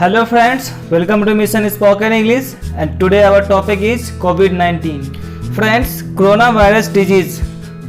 Hello friends, welcome to Mission Spoken English and today our topic is COVID-19. Friends, coronavirus disease.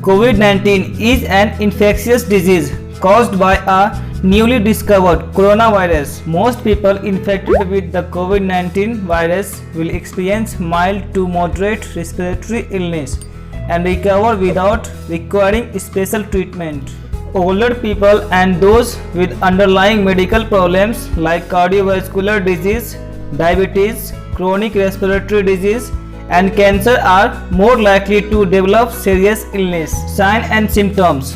COVID-19 is an infectious disease caused by a newly discovered coronavirus. Most people infected with the COVID-19 virus will experience mild to moderate respiratory illness and recover without requiring special treatment. Older people and those with underlying medical problems like cardiovascular disease, diabetes, chronic respiratory disease, and cancer are more likely to develop serious illness. Signs and symptoms.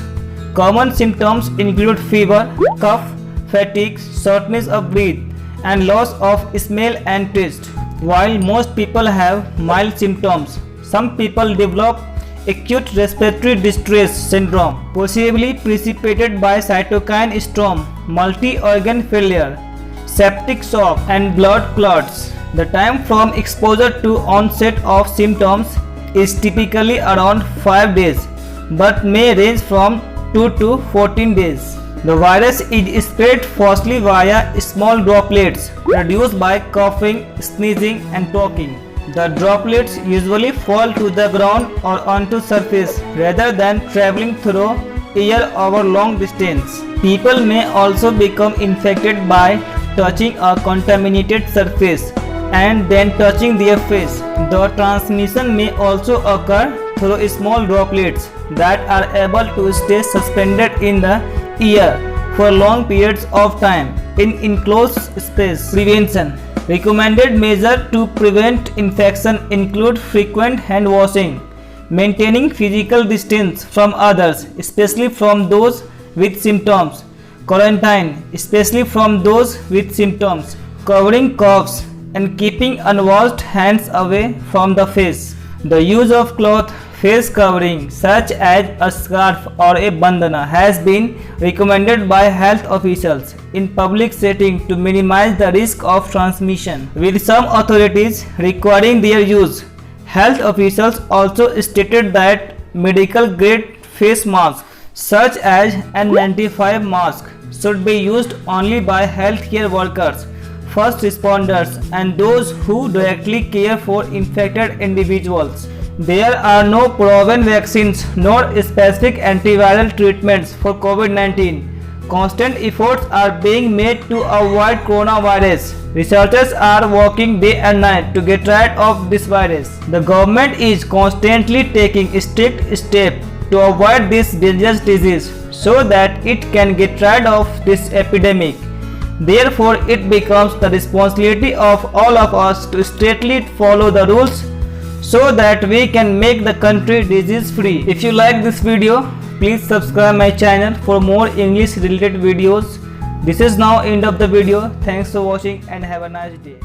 Common symptoms include fever, cough, fatigue, shortness of breath, and loss of smell and taste. While most people have mild symptoms, some people develop acute respiratory distress syndrome, possibly precipitated by cytokine storm, multi-organ failure, septic shock, and blood clots. The time from exposure to onset of symptoms is typically around 5 days, but may range from 2 to 14 days. The virus is spread firstly via small droplets produced by coughing, sneezing, and talking. The droplets usually fall to the ground or onto surface rather than traveling through air over long distance. People may also become infected by touching a contaminated surface and then touching their face. The transmission may also occur through small droplets that are able to stay suspended in the air for long periods of time in enclosed space. Prevention. Recommended measures to prevent infection include frequent hand washing, maintaining physical distance from others, especially from those with symptoms, quarantine, especially from those with symptoms, covering coughs, and keeping unwashed hands away from the face. The use of cloth face covering such as a scarf or a bandana has been recommended by health officials in public setting to minimize the risk of transmission, with some authorities requiring their use. Health officials also stated that medical grade face masks such as N95 mask should be used only by healthcare workers, first responders, and those who directly care for infected individuals. There are no proven vaccines nor specific antiviral treatments for COVID-19. Constant efforts are being made to avoid coronavirus. Researchers are working day and night to get rid of this virus. The government is constantly taking strict steps to avoid this dangerous disease so that it can get rid of this epidemic. Therefore, it becomes the responsibility of all of us to strictly follow the rules so that we can make the country disease free. If you like this video, please subscribe my channel for more English related videos. This is now end of the video. Thanks for watching and have a nice day.